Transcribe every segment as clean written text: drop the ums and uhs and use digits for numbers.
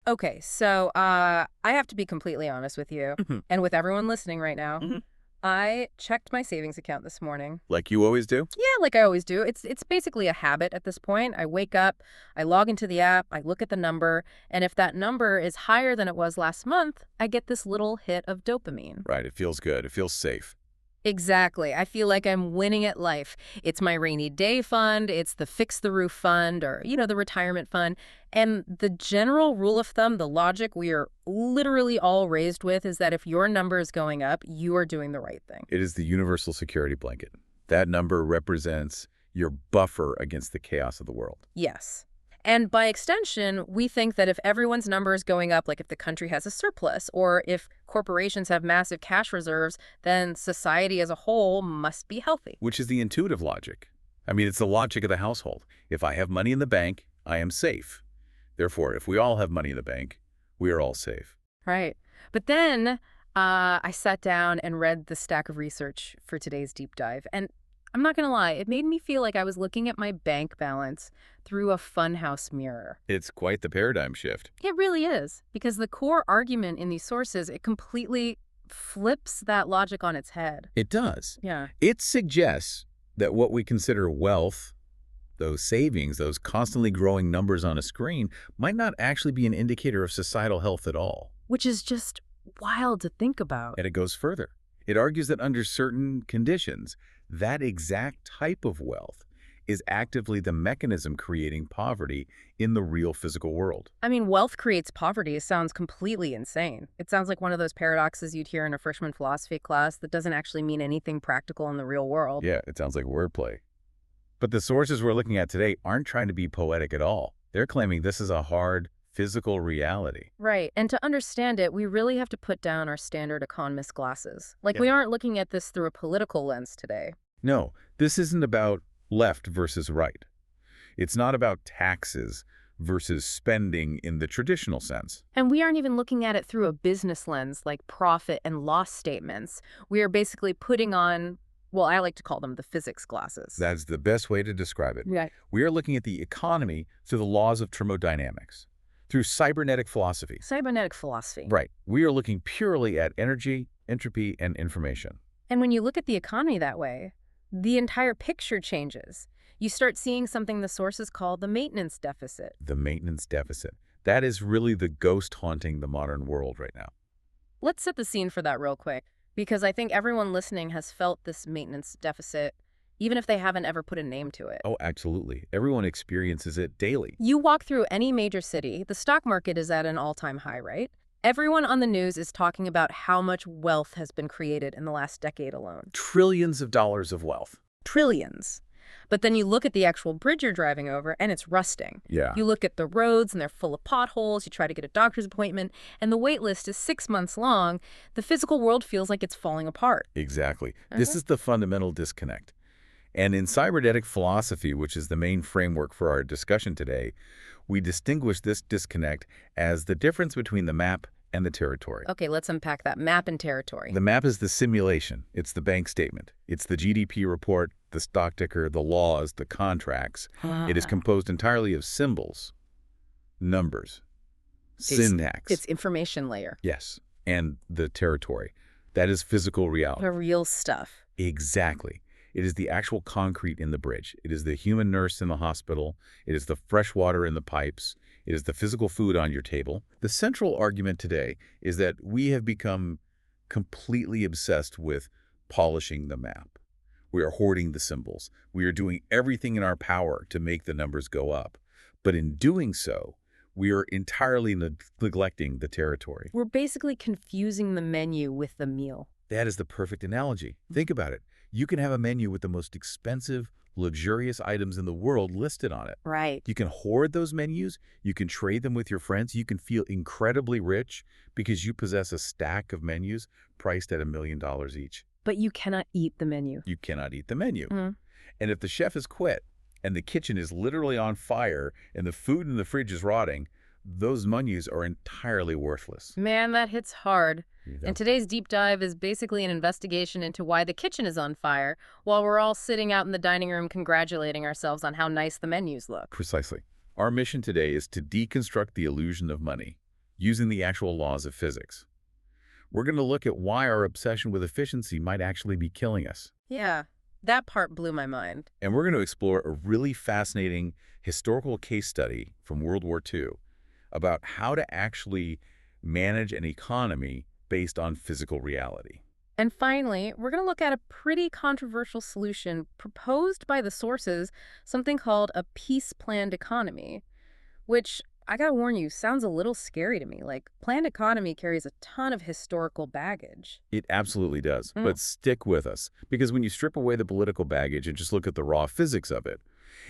Okay, so I have to be completely honest with you Mhm. and with everyone listening right now. Mhm. I checked my savings account this morning. Like you always do? Yeah, like I always do. It's basically a habit at this point. I wake up, I log into the app, I look at the number, and if that number is higher than it was last month, I get this little hit of dopamine. Right, it feels good. It feels safe. Exactly. I feel like I'm winning at life. It's my rainy day fund, it's the fix the roof fund, or, the retirement fund. And the general rule of thumb, the logic we are literally all raised with is that if your number is going up, you are doing the right thing. It is the universal security blanket. That number represents your buffer against the chaos of the world. Yes. And by extension, we think that if everyone's number is going up, like if the country has a surplus, or if corporations have massive cash reserves, then society as a whole must be healthy. Which is the intuitive logic. I mean, it's the logic of the household. If I have money in the bank, I am safe. Therefore, if we all have money in the bank, we are all safe. Right. But then I sat down and read the stack of research for today's deep dive. And I'm not going to lie, it made me feel like I was looking at my bank balance through a funhouse mirror. It's quite the paradigm shift. It really is, because the core argument in these sources, it completely flips that logic on its head. It does. Yeah. It suggests that what we consider wealth, those savings, those constantly growing numbers on a screen, might not actually be an indicator of societal health at all. Which is just wild to think about. And it goes further. It argues that under certain conditions, that exact type of wealth is actively the mechanism creating poverty in the real physical world. I mean, wealth creates poverty. It sounds completely insane. It sounds like one of those paradoxes you'd hear in a freshman philosophy class that doesn't actually mean anything practical in the real world. Yeah, it sounds like wordplay. But the sources we're looking at today aren't trying to be poetic at all. They're claiming this is a hard, physical reality. Right. And to understand it, we really have to put down our standard economist glasses. Like, Yeah. we aren't looking at this through a political lens today. No, this isn't about left versus right. It's not about taxes versus spending in the traditional sense. And we aren't even looking at it through a business lens, like profit and loss statements. We are basically putting on, well, I like to call them the physics glasses. That's the best way to describe it. Right. We are looking at the economy through the laws of thermodynamics, through cybernetic philosophy. Cybernetic philosophy. Right. We are looking purely at energy, entropy, and information. And when you look at the economy that way, the entire picture changes. You start seeing something the sources call the maintenance deficit. The maintenance deficit. That is really the ghost haunting the modern world right now. Let's set the scene for that real quick, because I think everyone listening has felt this maintenance deficit, even if they haven't ever put a name to it. Oh, absolutely. Everyone experiences it daily. You walk through any major city, the stock market is at an all-time high, right? Everyone on the news is talking about how much wealth has been created in the last decade alone. Trillions of dollars of wealth. Trillions. But then you look at the actual bridge you're driving over, and it's rusting. Yeah. You look at the roads, and they're full of potholes. You try to get a doctor's appointment, and the wait list is 6 months long. The physical world feels like it's falling apart. Exactly. This is the fundamental disconnect. And in cybernetic philosophy, which is the main framework for our discussion today, we distinguish this disconnect as the difference between the map and the territory. Okay, let's unpack that map and territory. The map is the simulation. It's the bank statement. It's the GDP report, the stock ticker, the laws, the contracts. It is composed entirely of symbols, numbers, syntax. It's information layer. Yes, and the territory. That is physical reality. The real stuff. Exactly. It is the actual concrete in the bridge. It is the human nurse in the hospital. It is the fresh water in the pipes. It is the physical food on your table. The central argument today is that we have become completely obsessed with polishing the map. We are hoarding the symbols. We are doing everything in our power to make the numbers go up. But in doing so, we are entirely neglecting the territory. We're basically confusing the menu with the meal. That is the perfect analogy. Think about it. You can have a menu with the most expensive, luxurious items in the world listed on it. Right. You can hoard those menus. You can trade them with your friends. You can feel incredibly rich because you possess a stack of menus priced at $1 million each. But you cannot eat the menu. You cannot eat the menu. Mm. And if the chef has quit and the kitchen is literally on fire and the food in the fridge is rotting, those menus are entirely worthless. Man, that hits hard. You And today's deep dive is basically an investigation into why the kitchen is on fire while we're all sitting out in the dining room congratulating ourselves on how nice the menus look. Precisely. Our mission today is to deconstruct the illusion of money, using the actual laws of physics. We're going to look at why our obsession with efficiency might actually be killing us. Yeah, that part blew my mind. And we're going to explore a really fascinating historical case study from World War II about how to actually manage an economy based on physical reality. And finally, we're going to look at a pretty controversial solution proposed by the sources, something called a peace-planned economy, which, I gotta warn you, sounds a little scary to me. Like, planned economy carries a ton of historical baggage. It absolutely does. Mm. But stick with us, because when you strip away the political baggage and just look at the raw physics of it,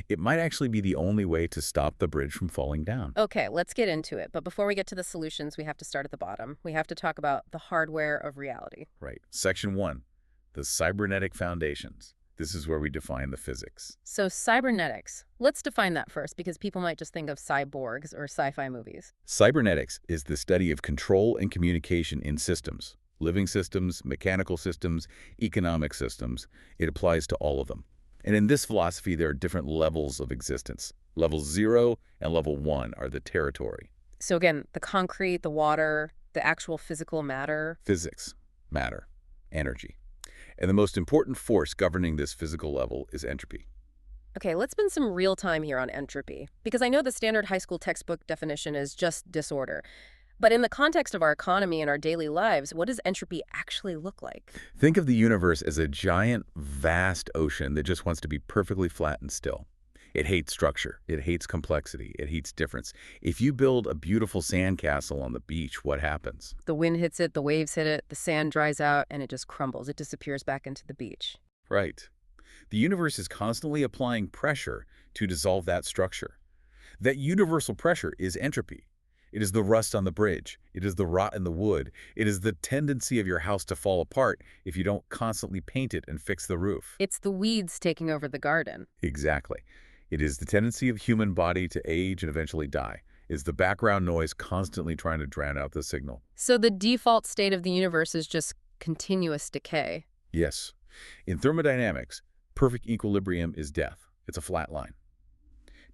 it might actually be the only way to stop the bridge from falling down. Okay, let's get into it. But before we get to the solutions, we have to start at the bottom. We have to talk about the hardware of reality. Right. Section 1, the cybernetic foundations. This is where we define the physics. So, cybernetics. Let's define that first, because people might just think of cyborgs or sci-fi movies. Cybernetics is the study of control and communication in systems. Living systems, mechanical systems, economic systems. It applies to all of them. And in this philosophy, there are different levels of existence. Level 0 and level 1 are the territory. So again, the concrete, the water, the actual physical matter. Physics, matter, energy. And the most important force governing this physical level is entropy. Okay, let's spend some real time here on entropy, because I know the standard high school textbook definition is just disorder. But in the context of our economy and our daily lives, what does entropy actually look like? Think of the universe as a giant, vast ocean that just wants to be perfectly flat and still. It hates structure. It hates complexity. It hates difference. If you build a beautiful sandcastle on the beach, what happens? The wind hits it, the waves hit it, the sand dries out, and it just crumbles. It disappears back into the beach. Right. The universe is constantly applying pressure to dissolve that structure. That universal pressure is entropy. It is the rust on the bridge. It is the rot in the wood. It is the tendency of your house to fall apart if you don't constantly paint it and fix the roof. It's the weeds taking over the garden. Exactly. It is the tendency of human body to age and eventually die. It is the background noise constantly trying to drown out the signal. So the default state of the universe is just continuous decay. Yes. In thermodynamics, perfect equilibrium is death. It's a flat line.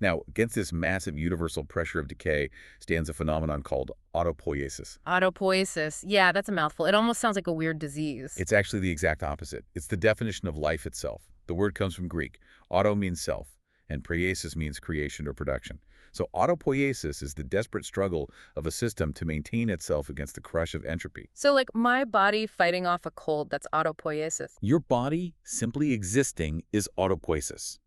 Now, against this massive universal pressure of decay stands a phenomenon called autopoiesis. Autopoiesis. Yeah, that's a mouthful. It almost sounds like a weird disease. It's actually the exact opposite. It's the definition of life itself. The word comes from Greek. Auto means self, and poiesis means creation or production. So autopoiesis is the desperate struggle of a system to maintain itself against the crush of entropy. So like my body fighting off a cold, that's autopoiesis. Your body simply existing is autopoiesis.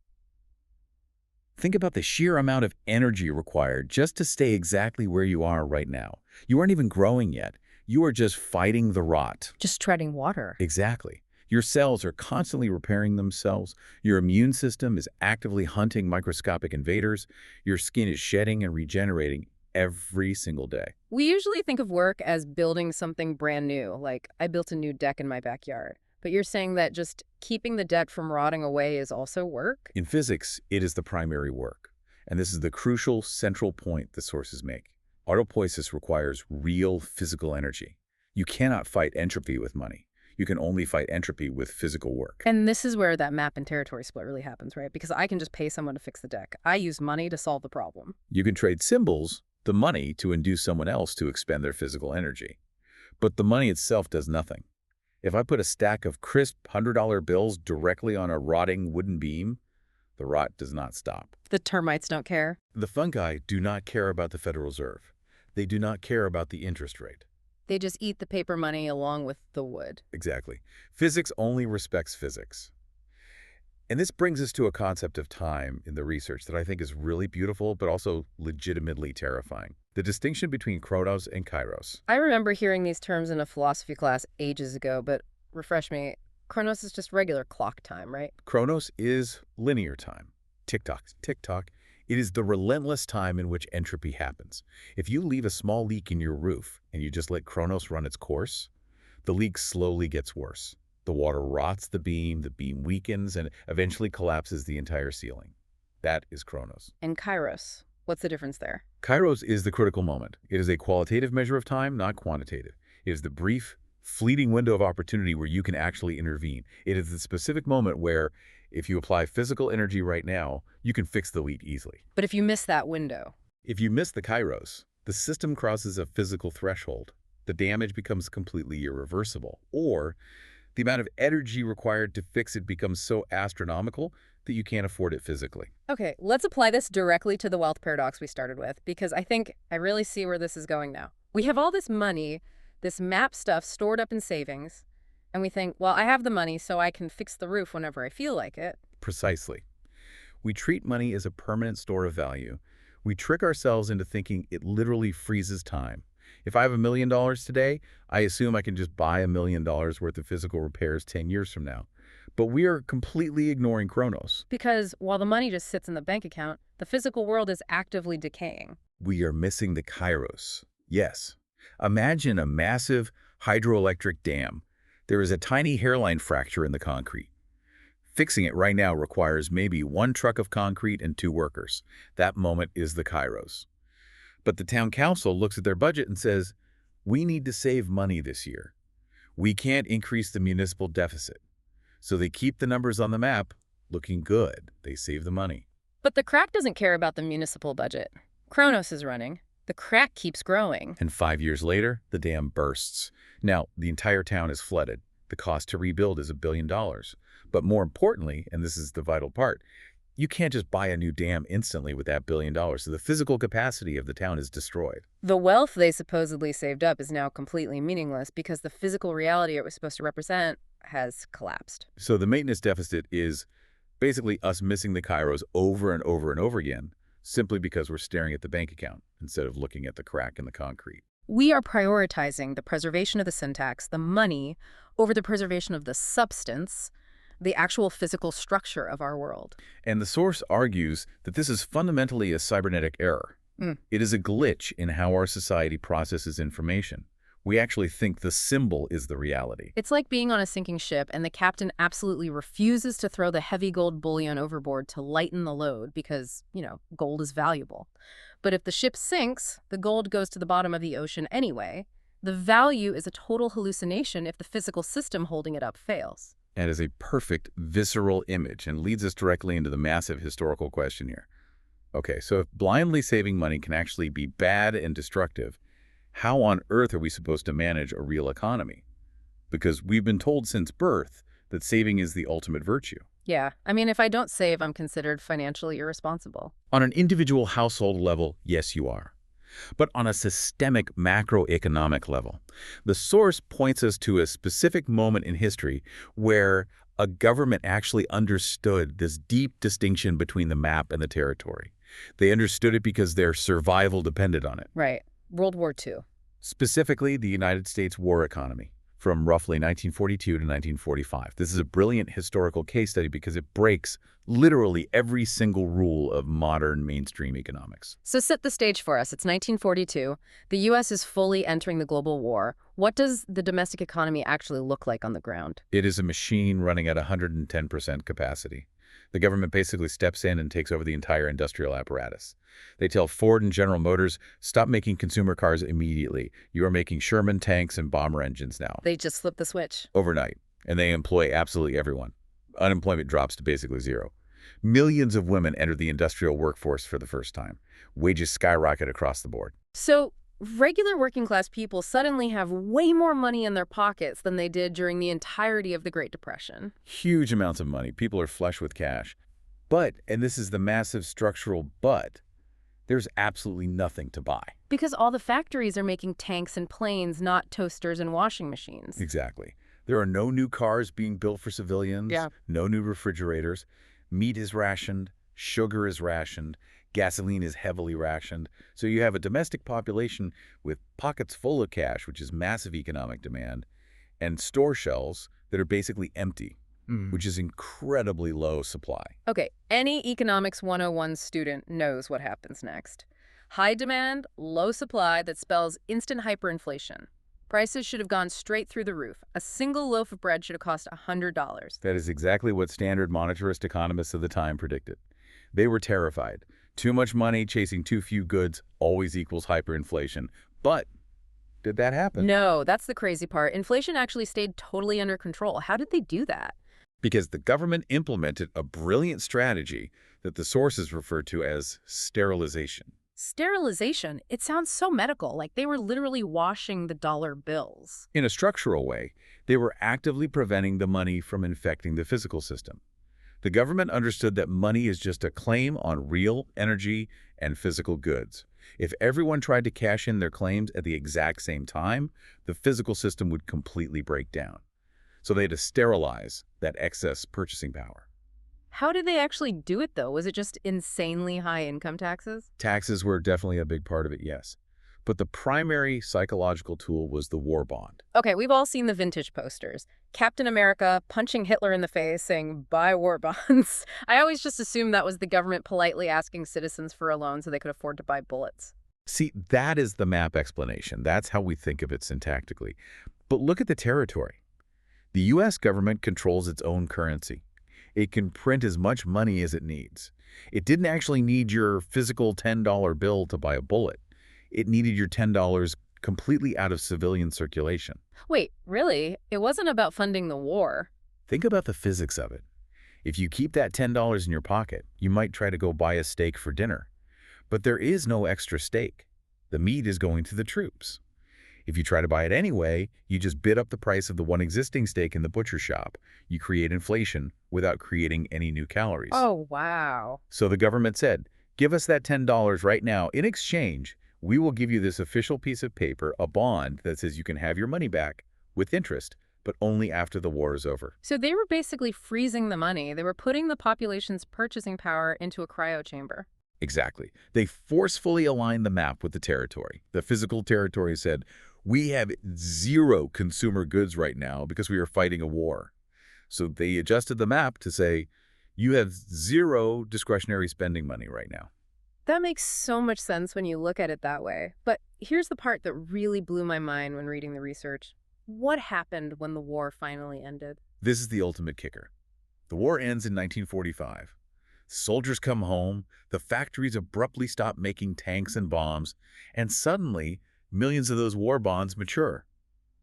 Think about the sheer amount of energy required just to stay exactly where you are right now. You aren't even growing yet. You are just fighting the rot. Just treading water. Exactly. Your cells are constantly repairing themselves. Your immune system is actively hunting microscopic invaders. Your skin is shedding and regenerating every single day. We usually think of work as building something brand new, like I built a new deck in my backyard. But you're saying that just keeping the deck from rotting away is also work? In physics, it is the primary work. And this is the crucial central point the sources make. Autopoiesis requires real physical energy. You cannot fight entropy with money. You can only fight entropy with physical work. And this is where that map and territory split really happens, right? Because I can just pay someone to fix the deck. I use money to solve the problem. You can trade symbols, the money, to induce someone else to expend their physical energy. But the money itself does nothing. If I put a stack of crisp $100 bills directly on a rotting wooden beam, the rot does not stop. The termites don't care. The fungi do not care about the Federal Reserve. They do not care about the interest rate. They just eat the paper money along with the wood. Exactly. Physics only respects physics. And this brings us to a concept of time in the research that I think is really beautiful, but also legitimately terrifying. The distinction between chronos and kairos. I remember hearing these terms in a philosophy class ages ago, but refresh me, chronos is just regular clock time, right? Chronos is linear time. Tick-tock, tick-tock. It is the relentless time in which entropy happens. If you leave a small leak in your roof and you just let chronos run its course, the leak slowly gets worse. The water rots the beam weakens, and eventually collapses the entire ceiling. That is chronos. And kairos, what's the difference there? Kairos is the critical moment. It is a qualitative measure of time, not quantitative. It is the brief, fleeting window of opportunity where you can actually intervene. It is the specific moment where, if you apply physical energy right now, you can fix the leak easily. But if you miss that window? If you miss the kairos, The system crosses a physical threshold. The damage becomes completely irreversible. Or the amount of energy required to fix it becomes so astronomical that you can't afford it physically. Okay, let's apply this directly to the wealth paradox we started with, because I think I really see where this is going now. We have all this money, this map stuff stored up in savings, and we think, well, I have the money, so I can fix the roof whenever I feel like it. Precisely. We treat money as a permanent store of value. We trick ourselves into thinking it literally freezes time. If I have $1 million today, I assume I can just buy $1 million worth of physical repairs 10 years from now. But we are completely ignoring Chronos. Because while the money just sits in the bank account, the physical world is actively decaying. We are missing the Kairos. Yes. Imagine a massive hydroelectric dam. There is a tiny hairline fracture in the concrete. Fixing it right now requires maybe 1 truck of concrete and 2 workers. That moment is the Kairos. But the town council looks at their budget and says, we need to save money this year. We can't increase the municipal deficit. So they keep the numbers on the map looking good. They save the money. But the crack doesn't care about the municipal budget. Kronos is running. The crack keeps growing. And 5 years later, the dam bursts. Now, the entire town is flooded. The cost to rebuild is $1 billion. But more importantly, and this is the vital part, you can't just buy a new dam instantly with that $1 billion. So the physical capacity of the town is destroyed. The wealth they supposedly saved up is now completely meaningless because the physical reality it was supposed to represent has collapsed. So the maintenance deficit is basically us missing the Kairos over and over and over again, simply because we're staring at the bank account instead of looking at the crack in the concrete. We are prioritizing the preservation of the syntax, the money, over the preservation of the substance, the actual physical structure of our world. And the source argues that this is fundamentally a cybernetic error. It is a glitch in how our society processes information. We actually think the symbol is the reality. It's like being on a sinking ship and the captain absolutely refuses to throw the heavy gold bullion overboard to lighten the load because, gold is valuable. But if the ship sinks, the gold goes to the bottom of the ocean anyway. The value is a total hallucination if the physical system holding it up fails. And is a perfect visceral image and leads us directly into the massive historical question here. Okay, so if blindly saving money can actually be bad and destructive, how on earth are we supposed to manage a real economy? Because we've been told since birth that saving is the ultimate virtue. Yeah, if I don't save, I'm considered financially irresponsible. On an individual household level, yes, you are. But on a systemic macroeconomic level, the source points us to a specific moment in history where a government actually understood this deep distinction between the map and the territory. They understood it because their survival depended on it. Right. World War II. Specifically, the United States war economy from roughly 1942 to 1945. This is a brilliant historical case study because it breaks literally every single rule of modern mainstream economics. So set the stage for us. It's 1942. The U.S. is fully entering the global war. What does the domestic economy actually look like on the ground? It is a machine running at 110% capacity. The government basically steps in and takes over the entire industrial apparatus. They tell Ford and General Motors, stop making consumer cars immediately. You are making Sherman tanks and bomber engines now. They just flip the switch. Overnight. And they employ absolutely everyone. Unemployment drops to basically zero. Millions of women enter the industrial workforce for the first time. Wages skyrocket across the board. So regular working class people suddenly have way more money in their pockets than they did during the entirety of the Great Depression. Huge amounts of money. People are flush with cash. But, and this is the massive structural but, there's absolutely nothing to buy. Because all the factories are making tanks and planes, not toasters and washing machines. Exactly. There are no new cars being built for civilians, no new refrigerators. Meat is rationed, sugar is rationed, gasoline is heavily rationed. So you have a domestic population with pockets full of cash, which is massive economic demand, and store shelves that are basically empty, which is incredibly low supply. Okay, any Economics 101 student knows what happens next. High demand, low supply that spells instant hyperinflation. Prices should have gone straight through the roof. A single loaf of bread should have cost $100. That is exactly what standard monetarist economists of the time predicted. They were terrified. Too much money chasing too few goods always equals hyperinflation. But did that happen? No, that's the crazy part. Inflation actually stayed totally under control. How did they do that? Because the government implemented a brilliant strategy that the sources refer to as sterilization. Sterilization, it sounds so medical, like they were literally washing the dollar bills. In a structural way, they were actively preventing the money from infecting the physical system. The government understood that money is just a claim on real energy and physical goods. If everyone tried to cash in their claims at the exact same time, the physical system would completely break down. So they had to sterilize that excess purchasing power. How did they actually do it, though? Was it just insanely high income taxes? Taxes were definitely a big part of it, yes. But the primary psychological tool was the war bond. Okay, we've all seen the vintage posters. Captain America punching Hitler in the face saying, buy war bonds. I always just assumed that was the government politely asking citizens for a loan so they could afford to buy bullets. See, that is the map explanation. That's how we think of it syntactically. But look at the territory. The U.S. government controls its own currency. It can print as much money as it needs. It didn't actually need your physical $10 bill to buy a bullet. It needed your $10 completely out of civilian circulation. Wait, really? It wasn't about funding the war. Think about the physics of it. If you keep that $10 in your pocket, you might try to go buy a steak for dinner. But there is no extra steak. The meat is going to the troops. If you try to buy it anyway, you just bid up the price of the one existing steak in the butcher shop. You create inflation without creating any new calories. Oh, wow. So the government said, give us that $10 right now. In exchange, we will give you this official piece of paper, a bond that says you can have your money back with interest, but only after the war is over. So they were basically freezing the money. They were putting the population's purchasing power into a cryo chamber. Exactly. They forcefully aligned the map with the territory. The physical territory said, we have zero consumer goods right now because we are fighting a war. So they adjusted the map to say, you have zero discretionary spending money right now. That makes so much sense when you look at it that way. But here's the part that really blew my mind when reading the research. What happened when the war finally ended? This is the ultimate kicker. The war ends in 1945. Soldiers come home, the factories abruptly stop making tanks and bombs, and suddenly, millions of those war bonds mature.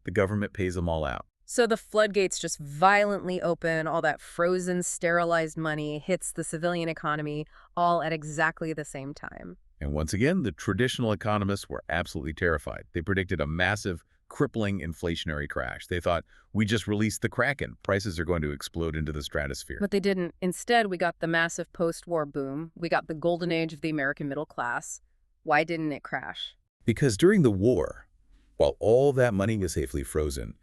The government pays them all out. So the floodgates just violently open, all that frozen, sterilized money hits the civilian economy, all at exactly the same time. And once again, the traditional economists were absolutely terrified. They predicted a massive, crippling inflationary crash. They thought, we just released the Kraken. Prices are going to explode into the stratosphere. But they didn't. Instead, we got the massive post-war boom. We got the golden age of the American middle class. Why didn't it crash? Because during the war, while all that money was safely frozen,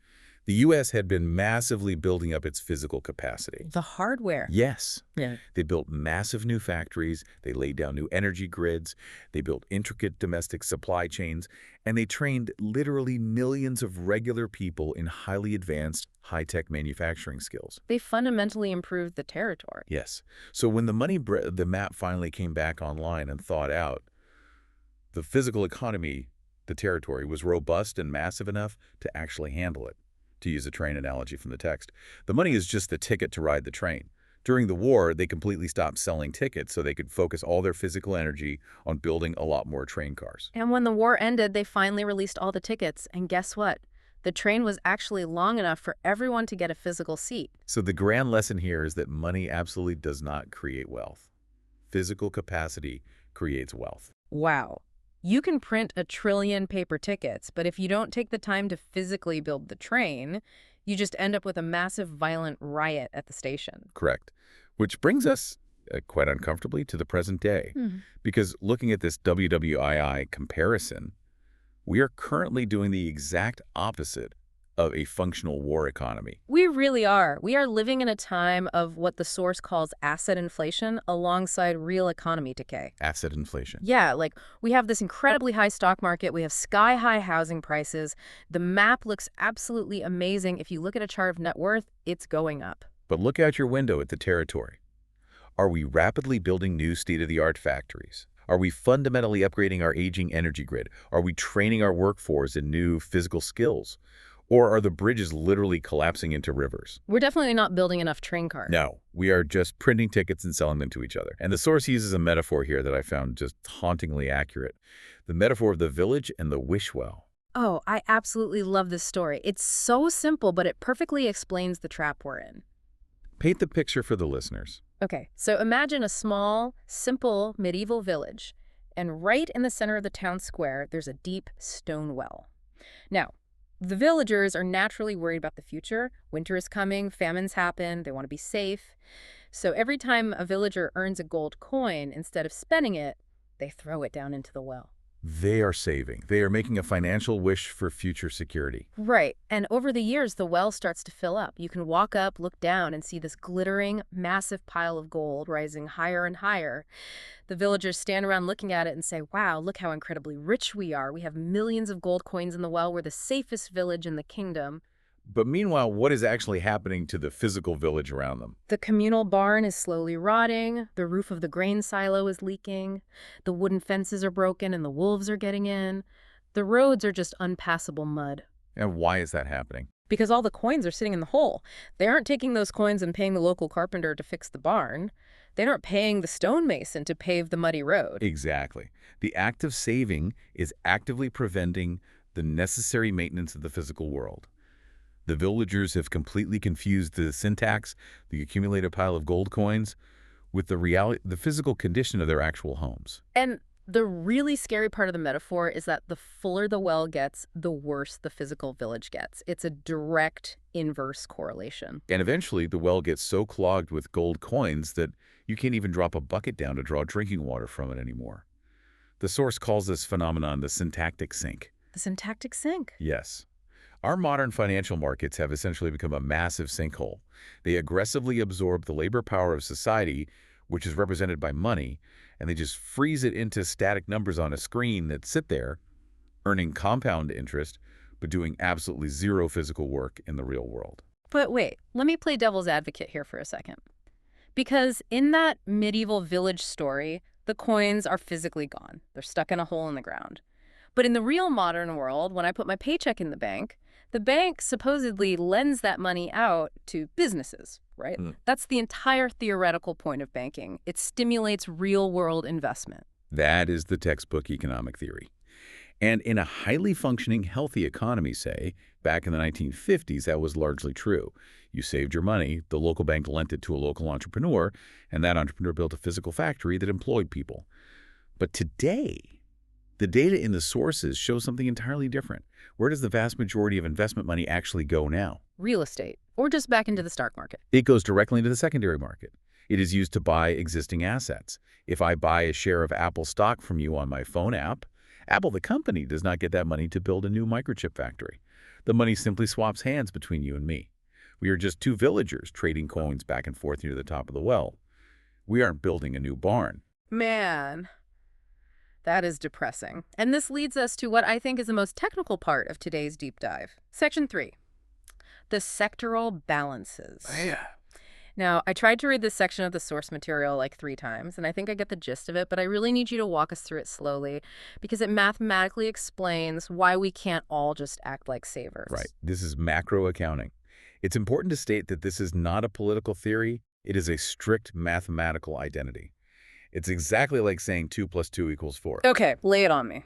the U.S. had been massively building up its physical capacity. The hardware. Yes. Yeah. They built massive new factories, they laid down new energy grids, they built intricate domestic supply chains, and they trained literally millions of regular people in highly advanced, high-tech manufacturing skills. They fundamentally improved the territory. Yes. So when the map finally came back online and thawed out, the physical economy, the territory, was robust and massive enough to actually handle it. To use a train analogy from the text, the money is just the ticket to ride the train. During the war, they completely stopped selling tickets so they could focus all their physical energy on building a lot more train cars. And when the war ended, they finally released all the tickets. And guess what? The train was actually long enough for everyone to get a physical seat. So the grand lesson here is that money absolutely does not create wealth. Physical capacity creates wealth. Wow. You can print 1 trillion paper tickets, but if you don't take the time to physically build the train, you just end up with a massive violent riot at the station. Correct. Which brings us, quite uncomfortably, to the present day. Because looking at this WWII comparison, we are currently doing the exact opposite of a functional war economy. We really are. We are living in a time of what the source calls asset inflation alongside real economy decay. Asset inflation. Yeah, like we have this incredibly high stock market. We have sky-high housing prices. The map looks absolutely amazing. If you look at a chart of net worth, it's going up. But look out your window at the territory. Are we rapidly building new state-of-the-art factories? Are we fundamentally upgrading our aging energy grid? Are we training our workforce in new physical skills? Or are the bridges literally collapsing into rivers? We're definitely not building enough train cars. No, we are just printing tickets and selling them to each other. And the source uses a metaphor here that I found just hauntingly accurate. The metaphor of the village and the wish well. Oh, I absolutely love this story. It's so simple, but it perfectly explains the trap we're in. Paint the picture for the listeners. Okay, so imagine a small, simple medieval village. And right in the center of the town square, there's a deep stone well. Now, the villagers are naturally worried about the future. Winter is coming, famines happen, they want to be safe. So every time a villager earns a gold coin, instead of spending it, they throw it down into the well. They are saving. They are making a financial wish for future security. Right. And over the years, the well starts to fill up. You can walk up, look down, and see this glittering, massive pile of gold rising higher and higher. The villagers stand around looking at it and say, wow, look how incredibly rich we are. We have millions of gold coins in the well. We're the safest village in the kingdom. But meanwhile, what is actually happening to the physical village around them? The communal barn is slowly rotting. The roof of the grain silo is leaking. The wooden fences are broken and the wolves are getting in. The roads are just unpassable mud. And why is that happening? Because all the coins are sitting in the hole. They aren't taking those coins and paying the local carpenter to fix the barn. They aren't paying the stonemason to pave the muddy road. Exactly. The act of saving is actively preventing the necessary maintenance of the physical world. The villagers have completely confused the syntax, the accumulated pile of gold coins, with the physical condition of their actual homes. And the really scary part of the metaphor is that the fuller the well gets, the worse the physical village gets. It's a direct inverse correlation. And eventually, the well gets so clogged with gold coins that you can't even drop a bucket down to draw drinking water from it anymore. The source calls this phenomenon the syntactic sink. The syntactic sink? Yes. Our modern financial markets have essentially become a massive sinkhole. They aggressively absorb the labor power of society, which is represented by money, and they just freeze it into static numbers on a screen that sit there, earning compound interest, but doing absolutely zero physical work in the real world. But wait, let me play devil's advocate here for a second. Because in that medieval village story, the coins are physically gone. They're stuck in a hole in the ground. But in the real modern world, when I put my paycheck in the bank supposedly lends that money out to businesses, right? That's the entire theoretical point of banking. It stimulates real-world investment. That is the textbook economic theory. And in a highly functioning, healthy economy, say, back in the 1950s, that was largely true. You saved your money, the local bank lent it to a local entrepreneur, and that entrepreneur built a physical factory that employed people. But today, the data in the sources shows something entirely different. Where does the vast majority of investment money actually go now? Real estate, or just back into the stock market. It goes directly into the secondary market. It is used to buy existing assets. If I buy a share of Apple stock from you on my phone app, Apple, the company, does not get that money to build a new microchip factory. The money simply swaps hands between you and me. We are just two villagers trading coins back and forth near the top of the well. We aren't building a new barn. Man, that is depressing. And this leads us to what I think is the most technical part of today's deep dive. Section 3, the sectoral balances. Yeah. Now, I tried to read this section of the source material like 3 times, and I think I get the gist of it, but I really need you to walk us through it slowly because it mathematically explains why we can't all just act like savers. Right. This is macro accounting. It's important to state that this is not a political theory. It is a strict mathematical identity. It's exactly like saying 2 + 2 = 4. Okay, lay it on me.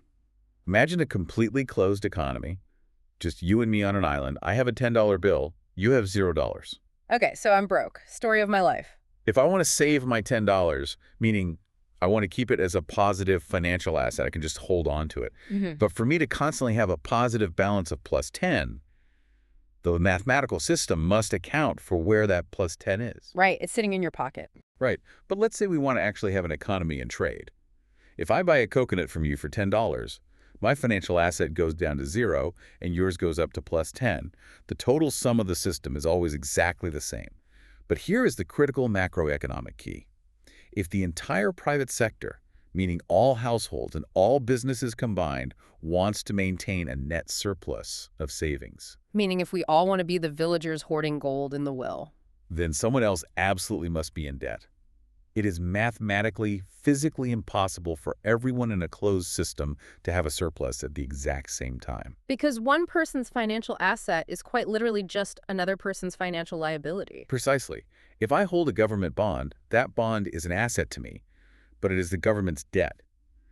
Imagine a completely closed economy, just you and me on an island. I have a $10 bill. You have $0. Okay, so I'm broke. Story of my life. If I want to save my $10, meaning I want to keep it as a positive financial asset, I can just hold on to it. But for me to constantly have a positive balance of +10, the mathematical system must account for where that +10 is. Right, it's sitting in your pocket. Right. But let's say we want to actually have an economy and trade. If I buy a coconut from you for $10, my financial asset goes down to 0 and yours goes up to +10. The total sum of the system is always exactly the same. But here is the critical macroeconomic key. If the entire private sector, meaning all households and all businesses combined, wants to maintain a net surplus of savings, Meaning if we all want to be the villagers hoarding gold in the well. then someone else absolutely must be in debt. It is mathematically, physically impossible for everyone in a closed system to have a surplus at the exact same time. Because one person's financial asset is quite literally just another person's financial liability. Precisely. If I hold a government bond, that bond is an asset to me, but it is the government's debt.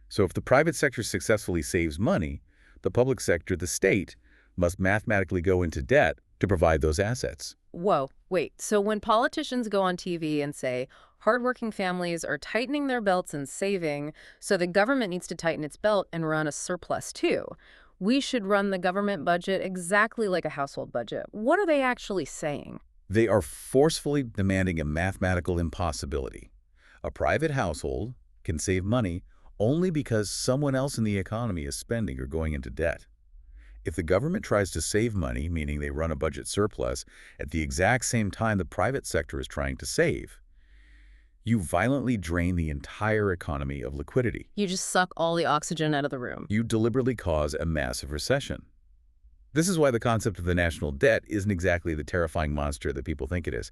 So if the private sector successfully saves money, the public sector, the state, must mathematically go into debt to provide those assets. Whoa, wait. So when politicians go on TV and say hardworking families are tightening their belts and saving, so the government needs to tighten its belt and run a surplus too, we should run the government budget exactly like a household budget. What are they actually saying? They are forcefully demanding a mathematical impossibility. A private household can save money only because someone else in the economy is spending or going into debt. If the government tries to save money, meaning they run a budget surplus, at the exact same time the private sector is trying to save, you violently drain the entire economy of liquidity. You just suck all the oxygen out of the room. You deliberately cause a massive recession. This is why the concept of the national debt isn't exactly the terrifying monster that people think it is.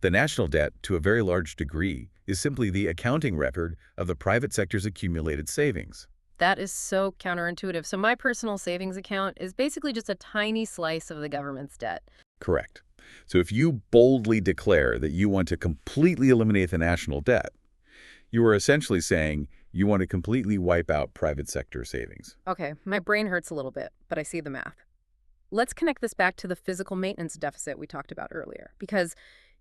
The national debt, to a very large degree, is simply the accounting record of the private sector's accumulated savings. That is so counterintuitive. So my personal savings account is basically just a tiny slice of the government's debt. Correct. So if you boldly declare that you want to completely eliminate the national debt, you are essentially saying you want to completely wipe out private sector savings. Okay, my brain hurts a little bit, but I see the math. Let's connect this back to the physical maintenance deficit we talked about earlier. Because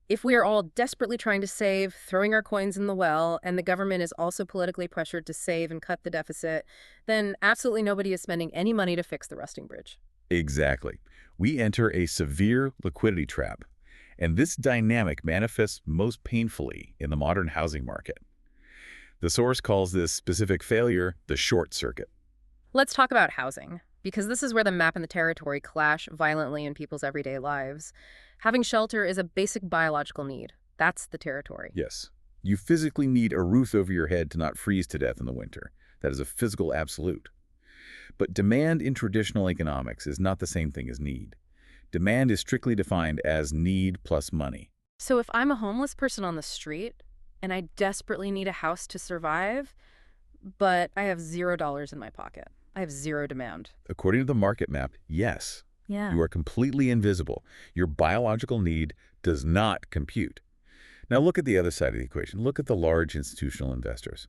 if we are all desperately trying to save, throwing our coins in the well, and the government is also politically pressured to save and cut the deficit, then absolutely nobody is spending any money to fix the rusting bridge. Exactly. We enter a severe liquidity trap, and this dynamic manifests most painfully in the modern housing market. The source calls this specific failure the short circuit. Let's talk about housing, because this is where the map and the territory clash violently in people's everyday lives. Having shelter is a basic biological need. That's the territory. Yes. You physically need a roof over your head to not freeze to death in the winter. That is a physical absolute. But demand in traditional economics is not the same thing as need. Demand is strictly defined as need plus money. So if I'm a homeless person on the street and I desperately need a house to survive, but I have $0 in my pocket, I have zero demand. According to the market map, yes. Yeah. You are completely invisible. Your biological need does not compute. Now look at the other side of the equation. Look at the large institutional investors.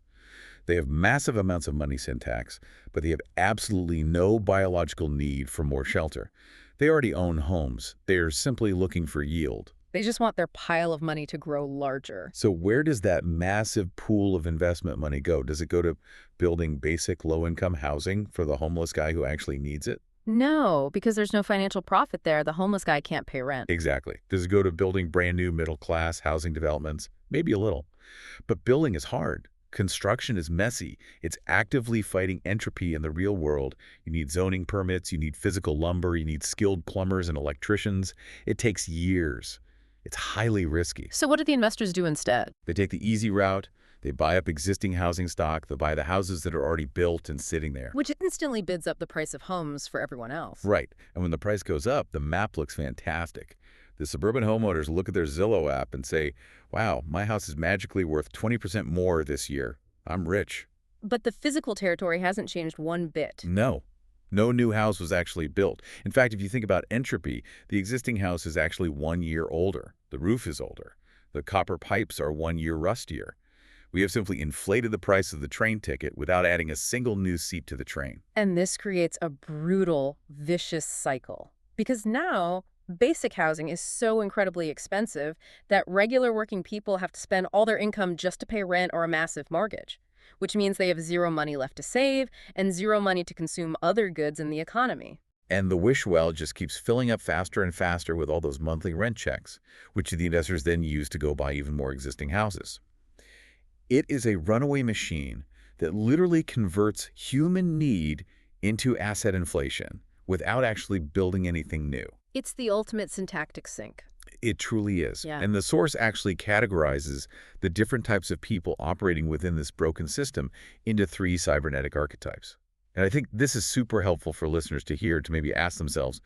They have massive amounts of money syntax, but they have absolutely no biological need for more shelter. They already own homes. They are simply looking for yield. They just want their pile of money to grow larger. So where does that massive pool of investment money go? Does it go to building basic low-income housing for the homeless guy who actually needs it? No, because there's no financial profit there. The homeless guy can't pay rent. Exactly. Does it go to building brand new middle-class housing developments? Maybe a little. But building is hard. Construction is messy. It's actively fighting entropy in the real world. You need zoning permits, you need physical lumber, you need skilled plumbers and electricians. It takes years. It's highly risky. So what do the investors do instead? They take the easy route. They buy up existing housing stock. They buy the houses that are already built and sitting there. Which instantly bids up the price of homes for everyone else. Right. And when the price goes up, the map looks fantastic. The suburban homeowners look at their Zillow app and say, wow, my house is magically worth 20% more this year. I'm rich. But the physical territory hasn't changed one bit. No. No new house was actually built. In fact, if you think about entropy, the existing house is actually 1 year older. The roof is older. The copper pipes are 1 year rustier. We have simply inflated the price of the train ticket without adding a single new seat to the train. And this creates a brutal, vicious cycle. Because now, basic housing is so incredibly expensive that regular working people have to spend all their income just to pay rent or a massive mortgage, which means they have zero money left to save and zero money to consume other goods in the economy. And the wish well just keeps filling up faster and faster with all those monthly rent checks, which the investors then use to go buy even more existing houses. It is a runaway machine that literally converts human need into asset inflation without actually building anything new. It's the ultimate syntactic sink. It truly is. Yeah. And the source actually categorizes the different types of people operating within this broken system into 3 cybernetic archetypes. And I think this is super helpful for listeners to hear, to maybe ask themselves,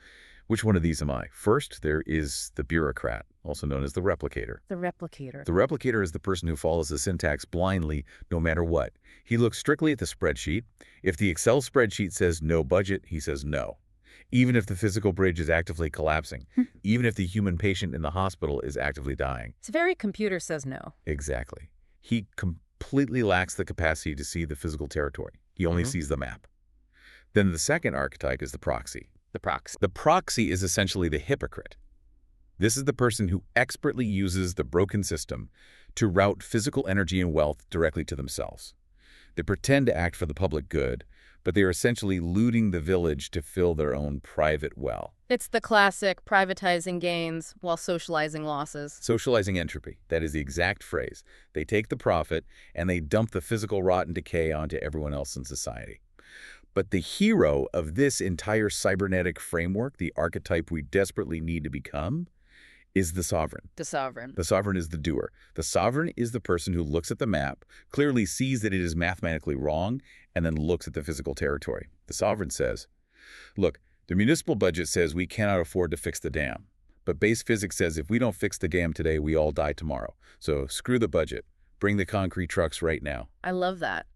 which one of these am I? First, there is the bureaucrat, also known as the replicator. The replicator. The replicator is the person who follows the syntax blindly, no matter what. He looks strictly at the spreadsheet. If the Excel spreadsheet says no budget, he says no. Even if the physical bridge is actively collapsing, even if the human patient in the hospital is actively dying. It's very computer says no. Exactly. He completely lacks the capacity to see the physical territory. He only sees the map. Then the second archetype is the proxy. The proxy. The proxy is essentially the hypocrite. This is the person who expertly uses the broken system to route physical energy and wealth directly to themselves. They pretend to act for the public good, but they are essentially looting the village to fill their own private well. It's the classic privatizing gains while socializing losses. Socializing entropy, that is the exact phrase. They take the profit and they dump the physical rot and decay onto everyone else in society. But the hero of this entire cybernetic framework, the archetype we desperately need to become, is the sovereign. The sovereign. The sovereign is the doer. The sovereign is the person who looks at the map, clearly sees that it is mathematically wrong, and then looks at the physical territory. The sovereign says, look, the municipal budget says we cannot afford to fix the dam. But base physics says if we don't fix the dam today, we all die tomorrow. So screw the budget. Bring the concrete trucks right now. I love that.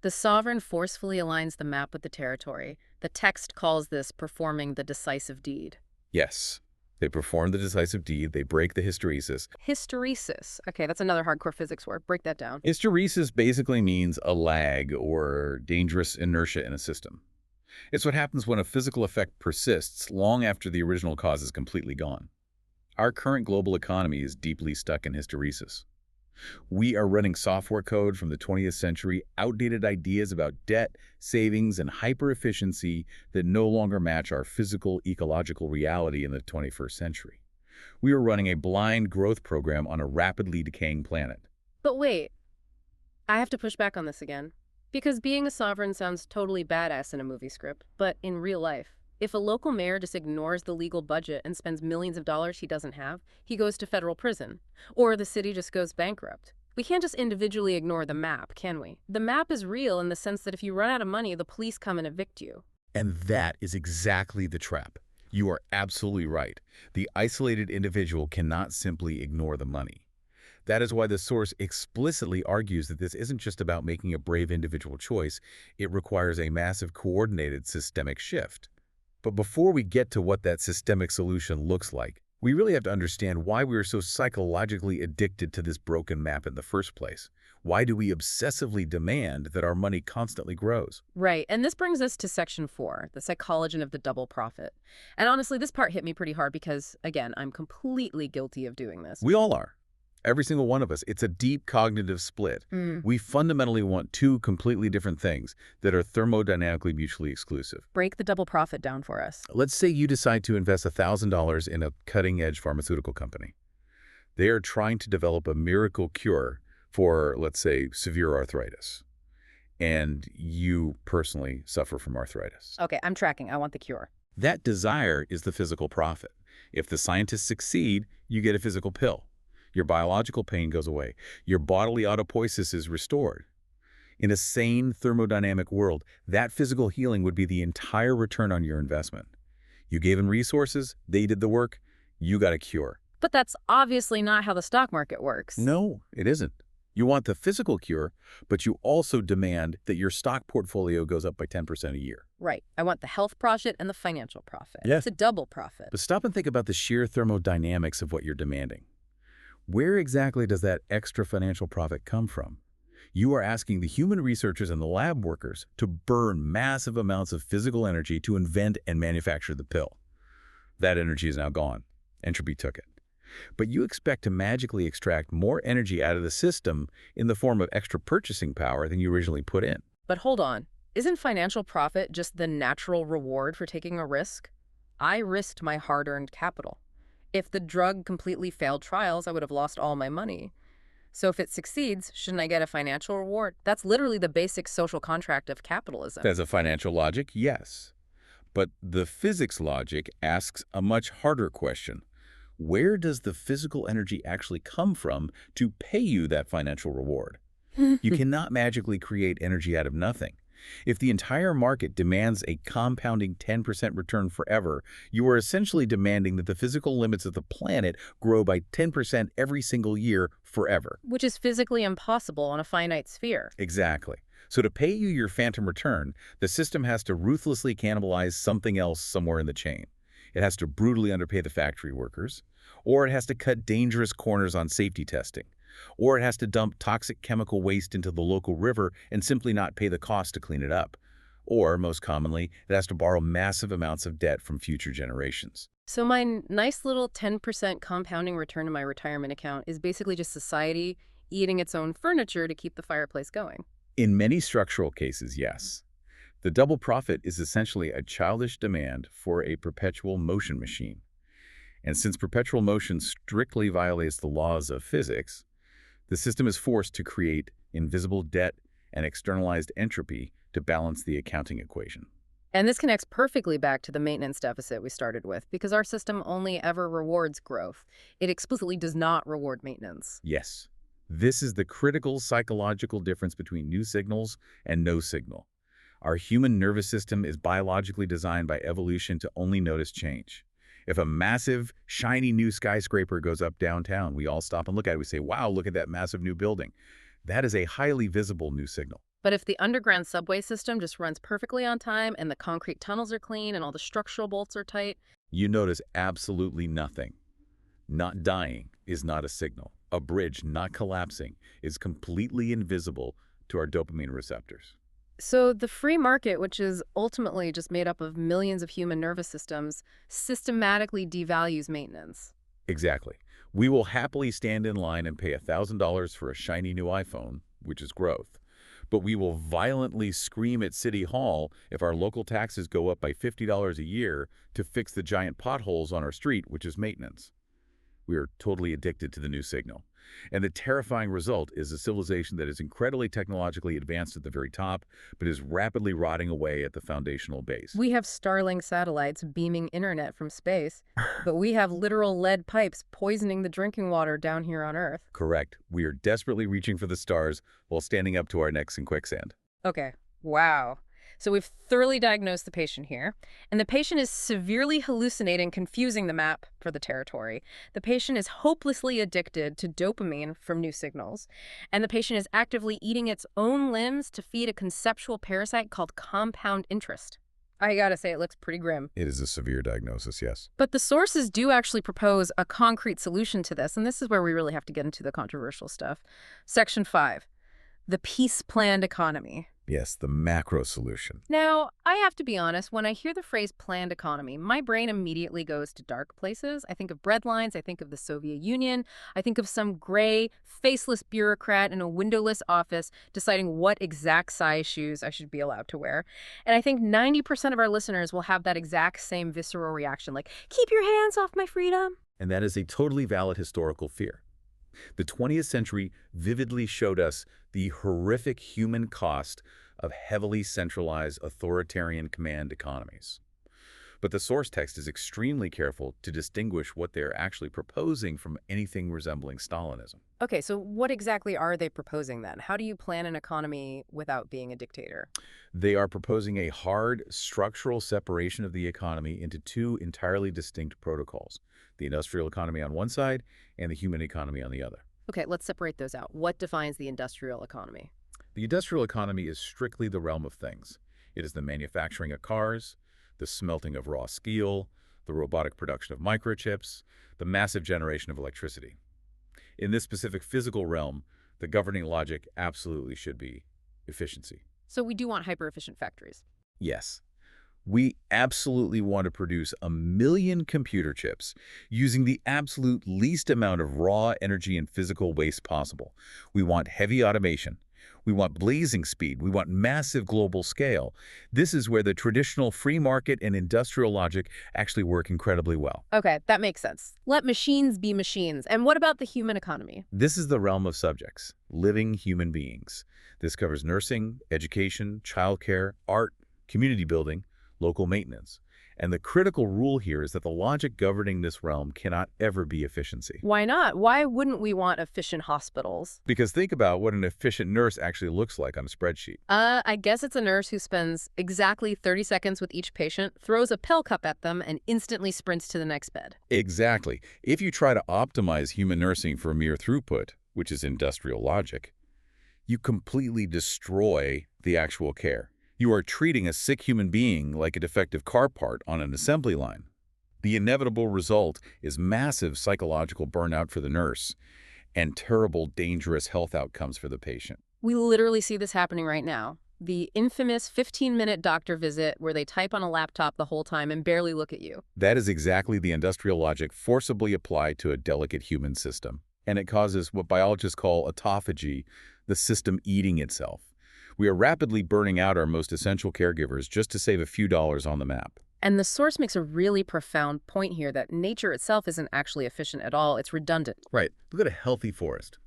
The sovereign forcefully aligns the map with the territory. The text calls this performing the decisive deed. Yes. They perform the decisive deed. They break the hysteresis. Hysteresis. Okay, that's another hardcore physics word. Break that down. Hysteresis basically means a lag or dangerous inertia in a system. It's what happens when a physical effect persists long after the original cause is completely gone. Our current global economy is deeply stuck in hysteresis. We are running software code from the 20th century, outdated ideas about debt, savings, and hyper-efficiency that no longer match our physical, ecological reality in the 21st century. We are running a blind growth program on a rapidly decaying planet. But wait, I have to push back on this again. Because being a sovereign sounds totally badass in a movie script, but in real life, if a local mayor just ignores the legal budget and spends millions of dollars he doesn't have, he goes to federal prison. Or the city just goes bankrupt. We can't just individually ignore the map, can we? The map is real in the sense that if you run out of money, the police come and evict you. And that is exactly the trap. You are absolutely right. The isolated individual cannot simply ignore the money. That is why the source explicitly argues that this isn't just about making a brave individual choice. It requires a massive coordinated systemic shift. But before we get to what that systemic solution looks like, we really have to understand why we are so psychologically addicted to this broken map in the first place. Why do we obsessively demand that our money constantly grows? Right, and this brings us to section 4, the psychology of the double profit. And honestly, this part hit me pretty hard because, again, I'm completely guilty of doing this. We all are. Every single one of us. It's a deep cognitive split. We fundamentally want two completely different things that are thermodynamically mutually exclusive. Break the double profit down for us. Let's say you decide to invest $1,000 in a cutting-edge pharmaceutical company. They are trying to develop a miracle cure for, let's say, severe arthritis. And you personally suffer from arthritis. Okay, I'm tracking. I want the cure. That desire is the physical profit. If the scientists succeed, you get a physical pill. Your biological pain goes away. Your bodily autopoiesis is restored. In a sane thermodynamic world, that physical healing would be the entire return on your investment. You gave them resources, they did the work, you got a cure. But that's obviously not how the stock market works. No, it isn't. You want the physical cure, but you also demand that your stock portfolio goes up by 10% a year. Right. I want the health profit and the financial profit. Yeah. It's a double profit. But stop and think about the sheer thermodynamics of what you're demanding. Where exactly does that extra financial profit come from? You are asking the human researchers and the lab workers to burn massive amounts of physical energy to invent and manufacture the pill. That energy is now gone. Entropy took it. But you expect to magically extract more energy out of the system in the form of extra purchasing power than you originally put in. But hold on. Isn't financial profit just the natural reward for taking a risk? I risked my hard-earned capital. If the drug completely failed trials, I would have lost all my money. So if it succeeds, shouldn't I get a financial reward? That's literally the basic social contract of capitalism. As a financial logic, yes. But the physics logic asks a much harder question. Where does the physical energy actually come from to pay you that financial reward? You cannot magically create energy out of nothing. If the entire market demands a compounding 10% return forever, you are essentially demanding that the physical limits of the planet grow by 10% every single year forever. Which is physically impossible on a finite sphere. Exactly. So to pay you your phantom return, the system has to ruthlessly cannibalize something else somewhere in the chain. It has to brutally underpay the factory workers, or it has to cut dangerous corners on safety testing. Or it has to dump toxic chemical waste into the local river and simply not pay the cost to clean it up. Or, most commonly, it has to borrow massive amounts of debt from future generations. So my nice little 10% compounding return in my retirement account is basically just society eating its own furniture to keep the fireplace going. In many structural cases, yes. The double profit is essentially a childish demand for a perpetual motion machine. And since perpetual motion strictly violates the laws of physics, the system is forced to create invisible debt and externalized entropy to balance the accounting equation. And this connects perfectly back to the maintenance deficit we started with, because our system only ever rewards growth. It explicitly does not reward maintenance. Yes, this is the critical psychological difference between new signals and no signal. Our human nervous system is biologically designed by evolution to only notice change. If a massive, shiny new skyscraper goes up downtown, we all stop and look at it. We say, wow, look at that massive new building. That is a highly visible new signal. But if the underground subway system just runs perfectly on time and the concrete tunnels are clean and all the structural bolts are tight, You notice absolutely nothing. Not dying is not a signal. A bridge not collapsing is completely invisible to our dopamine receptors. so the free market, which is ultimately just made up of millions of human nervous systems, systematically devalues maintenance. Exactly. We will happily stand in line and pay $1,000 for a shiny new iPhone, which is growth. But we will violently scream at City Hall if our local taxes go up by $50 a year to fix the giant potholes on our street, which is maintenance. We are totally addicted to the new signal. And the terrifying result is a civilization that is incredibly technologically advanced at the very top, but is rapidly rotting away at the foundational base. We have Starlink satellites beaming internet from space, but we have literal lead pipes poisoning the drinking water down here on Earth. Correct. We are desperately reaching for the stars while standing up to our necks in quicksand. Okay, wow. So we've thoroughly diagnosed the patient here, and the patient is severely hallucinating, confusing the map for the territory. The patient is hopelessly addicted to dopamine from new signals, and the patient is actively eating its own limbs to feed a conceptual parasite called compound interest. I gotta say, it looks pretty grim. It is a severe diagnosis, yes. But the sources do actually propose a concrete solution to this, and this is where we really have to get into the controversial stuff. Section 5, the peace-planned economy. Yes, the macro solution. Now, I have to be honest, when I hear the phrase planned economy, my brain immediately goes to dark places. I think of breadlines, I think of the Soviet Union, I think of some gray, faceless bureaucrat in a windowless office deciding what exact size shoes I should be allowed to wear. And I think 90% of our listeners will have that exact same visceral reaction, like, keep your hands off my freedom. And that is a totally valid historical fear. The 20th century vividly showed us the horrific human cost of heavily centralized authoritarian command economies. But the source text is extremely careful to distinguish what they're actually proposing from anything resembling Stalinism. Okay, so what exactly are they proposing then? How do you plan an economy without being a dictator? They are proposing a hard structural separation of the economy into two entirely distinct protocols, the industrial economy on one side and the human economy on the other. Okay, let's separate those out. What defines the industrial economy? The industrial economy is strictly the realm of things. It is the manufacturing of cars, the smelting of raw steel, the robotic production of microchips, the massive generation of electricity. In this specific physical realm, the governing logic absolutely should be efficiency. So we do want hyper-efficient factories. Yes. We absolutely want to produce 1 million computer chips using the absolute least amount of raw energy and physical waste possible. We want heavy automation. We want blazing speed. We want massive global scale. This is where the traditional free market and industrial logic actually work incredibly well. Okay, that makes sense. Let machines be machines. And what about the human economy? This is the realm of subjects, living human beings. This covers nursing, education, childcare, art, community building, local maintenance. And the critical rule here is that the logic governing this realm cannot ever be efficiency. Why not? Why wouldn't we want efficient hospitals? Because think about what an efficient nurse actually looks like on a spreadsheet. I guess it's a nurse who spends exactly 30 seconds with each patient, throws a pill cup at them, and instantly sprints to the next bed. Exactly. If you try to optimize human nursing for mere throughput, which is industrial logic, you completely destroy the actual care. You are treating a sick human being like a defective car part on an assembly line. The inevitable result is massive psychological burnout for the nurse and terrible, dangerous health outcomes for the patient. We literally see this happening right now. The infamous 15-minute doctor visit where they type on a laptop the whole time and barely look at you. That is exactly the industrial logic forcibly applied to a delicate human system. And it causes what biologists call autophagy, the system eating itself. We are rapidly burning out our most essential caregivers just to save a few dollars on the map. And the source makes a really profound point here that nature itself isn't actually efficient at all. It's redundant. Right. Look at a healthy forest.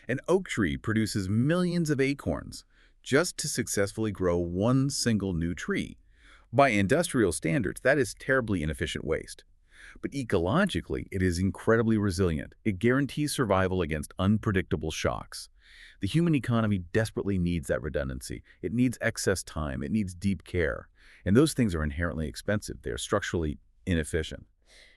An oak tree produces millions of acorns just to successfully grow one single new tree. By industrial standards, that is terribly inefficient waste. But ecologically, it is incredibly resilient. It guarantees survival against unpredictable shocks. The human economy desperately needs that redundancy. It needs excess time. It needs deep care. And those things are inherently expensive. They're structurally inefficient.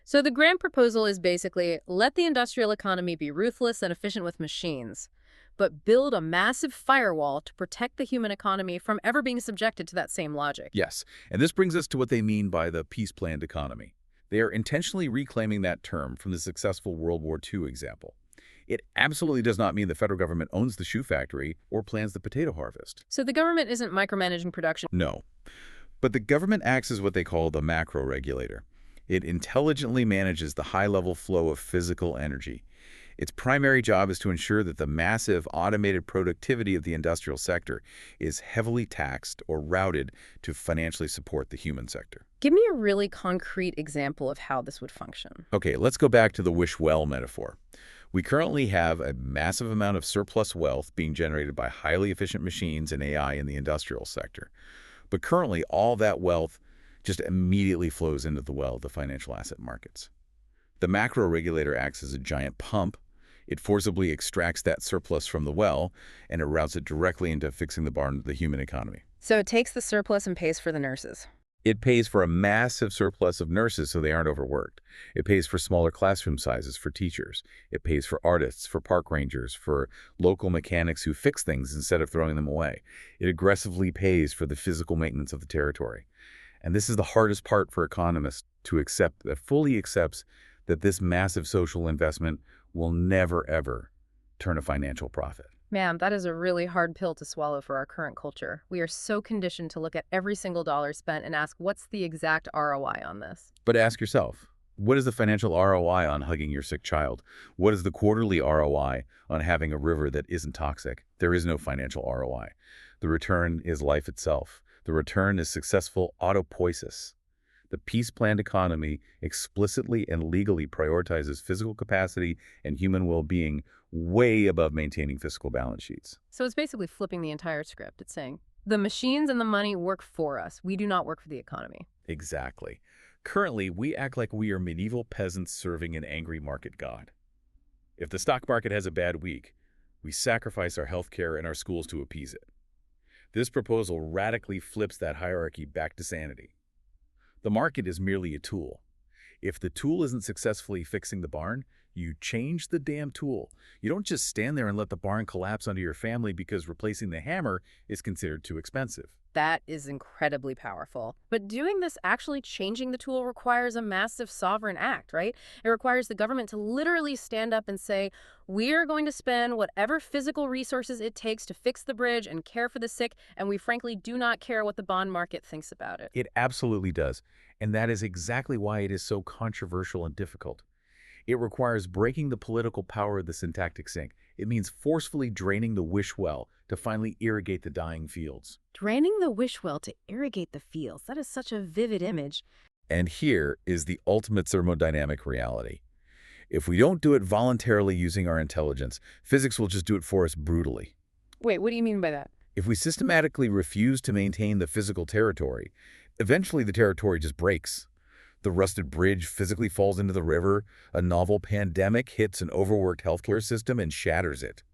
So the grand proposal is basically, let the industrial economy be ruthless and efficient with machines, but build a massive firewall to protect the human economy from ever being subjected to that same logic. Yes, and this brings us to what they mean by the peace-planned economy. They are intentionally reclaiming that term from the successful World War II example. It absolutely does not mean the federal government owns the shoe factory or plans the potato harvest. So the government isn't micromanaging production. No. But the government acts as what they call the macro regulator. It intelligently manages the high-level flow of physical energy. Its primary job is to ensure that the massive automated productivity of the industrial sector is heavily taxed or routed to financially support the human sector. Give me a really concrete example of how this would function. Okay, let's go back to the wish well metaphor. We currently have a massive amount of surplus wealth being generated by highly efficient machines and AI in the industrial sector. But currently, all that wealth just immediately flows into the well of the financial asset markets. The macro regulator acts as a giant pump. It forcibly extracts that surplus from the well, and it routes it directly into fixing the barn of the human economy. So it takes the surplus and pays for the nurses. It pays for a massive surplus of nurses so they aren't overworked. It pays for smaller classroom sizes for teachers. It pays for artists, for park rangers, for local mechanics who fix things instead of throwing them away. It aggressively pays for the physical maintenance of the territory. And this is the hardest part for economists to accept, that fully accepts that this massive social investment will never, ever turn a financial profit. Man, that is a really hard pill to swallow for our current culture. We are so conditioned to look at every single dollar spent and ask, what's the exact ROI on this? But ask yourself, what is the financial ROI on hugging your sick child? What is the quarterly ROI on having a river that isn't toxic? There is no financial ROI. The return is life itself. The return is successful autopoiesis. The peace-planned economy explicitly and legally prioritizes physical capacity and human well-being way above maintaining fiscal balance sheets. So it's basically flipping the entire script. It's saying, the machines and the money work for us. We do not work for the economy. Exactly. Currently, we act like we are medieval peasants serving an angry market god. If the stock market has a bad week, we sacrifice our healthcare and our schools to appease it. This proposal radically flips that hierarchy back to sanity. The market is merely a tool. If the tool isn't successfully fixing the barn, you change the damn tool. You don't just stand there and let the barn collapse onto your family because replacing the hammer is considered too expensive. That is incredibly powerful. But doing this, actually changing the tool, requires a massive sovereign act, right? It requires the government to literally stand up and say, we are going to spend whatever physical resources it takes to fix the bridge and care for the sick, and we frankly do not care what the bond market thinks about it. It absolutely does. And that is exactly why it is so controversial and difficult. It requires breaking the political power of the syntactic sink. It means forcefully draining the wish well to finally irrigate the dying fields. Draining the wish well to irrigate the fields. That is such a vivid image. And here is the ultimate thermodynamic reality. If we don't do it voluntarily using our intelligence, physics will just do it for us brutally. Wait, what do you mean by that? If we systematically refuse to maintain the physical territory, eventually the territory just breaks. The rusted bridge physically falls into the river, a novel pandemic hits an overworked healthcare system and shatters it.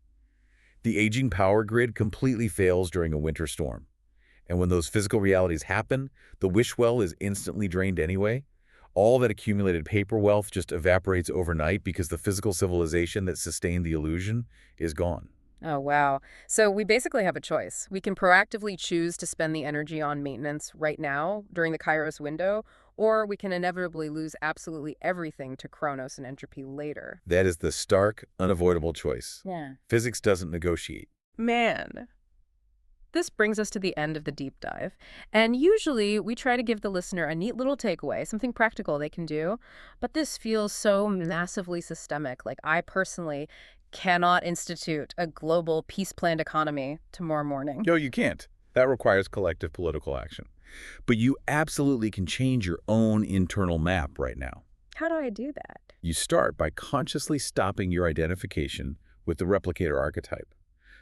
The aging power grid completely fails during a winter storm. And when those physical realities happen, the wish well is instantly drained anyway. All that accumulated paper wealth just evaporates overnight because the physical civilization that sustained the illusion is gone. Oh, wow. So we basically have a choice. We can proactively choose to spend the energy on maintenance right now during the Kairos window, or we can inevitably lose absolutely everything to Chronos and entropy later. That is the stark, unavoidable choice. Yeah. Physics doesn't negotiate. Man. This brings us to the end of the deep dive. And usually we try to give the listener a neat little takeaway, something practical they can do. But this feels so massively systemic. Like, I personally cannot institute a global peace planned economy tomorrow morning. No, you can't. That requires collective political action. But you absolutely can change your own internal map right now. How do I do that? You start by consciously stopping your identification with the replicator archetype.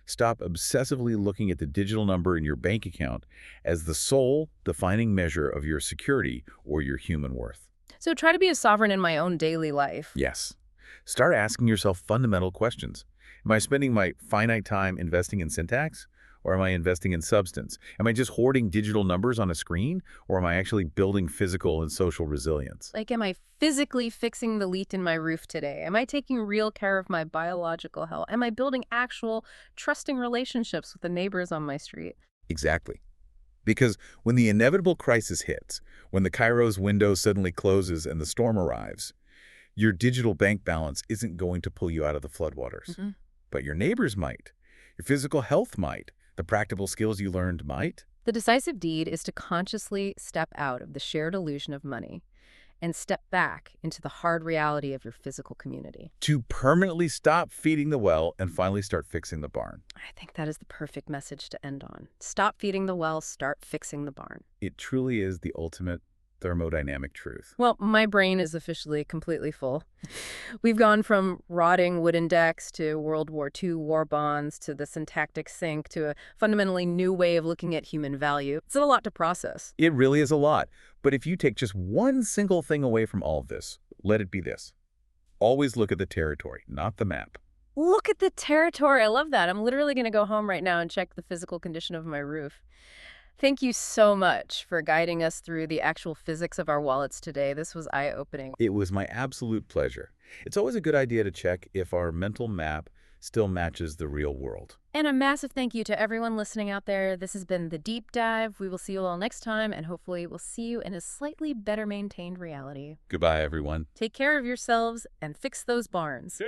Stop obsessively looking at the digital number in your bank account as the sole defining measure of your security or your human worth. So try to be a sovereign in my own daily life. Yes. Start asking yourself fundamental questions. Am I spending my finite time investing in syntax? Or am I investing in substance? Am I just hoarding digital numbers on a screen? Or am I actually building physical and social resilience? Like, am I physically fixing the leak in my roof today? Am I taking real care of my biological health? Am I building actual, trusting relationships with the neighbors on my street? Exactly. Because when the inevitable crisis hits, when the Kairos window suddenly closes and the storm arrives, your digital bank balance isn't going to pull you out of the floodwaters. But your neighbors might. Your physical health might. The practical skills you learned might. The decisive deed is to consciously step out of the shared illusion of money and step back into the hard reality of your physical community. To permanently stop feeding the well and finally start fixing the barn. I think that is the perfect message to end on. Stop feeding the well, start fixing the barn. It truly is the ultimate thermodynamic truth. Well, my brain is officially completely full. We've gone from rotting wooden decks to World War II war bonds to the syntactic sink to a fundamentally new way of looking at human value. It's a lot to process. It really is a lot. But if you take just one single thing away from all of this, let it be this. Always look at the territory, not the map. Look at the territory. I love that. I'm literally going to go home right now and check the physical condition of my roof. Thank you so much for guiding us through the actual physics of our wallets today. This was eye-opening. It was my absolute pleasure. It's always a good idea to check if our mental map still matches the real world. And a massive thank you to everyone listening out there. This has been The Deep Dive. We will see you all next time, and hopefully we'll see you in a slightly better maintained reality. Goodbye, everyone. Take care of yourselves and fix those barns.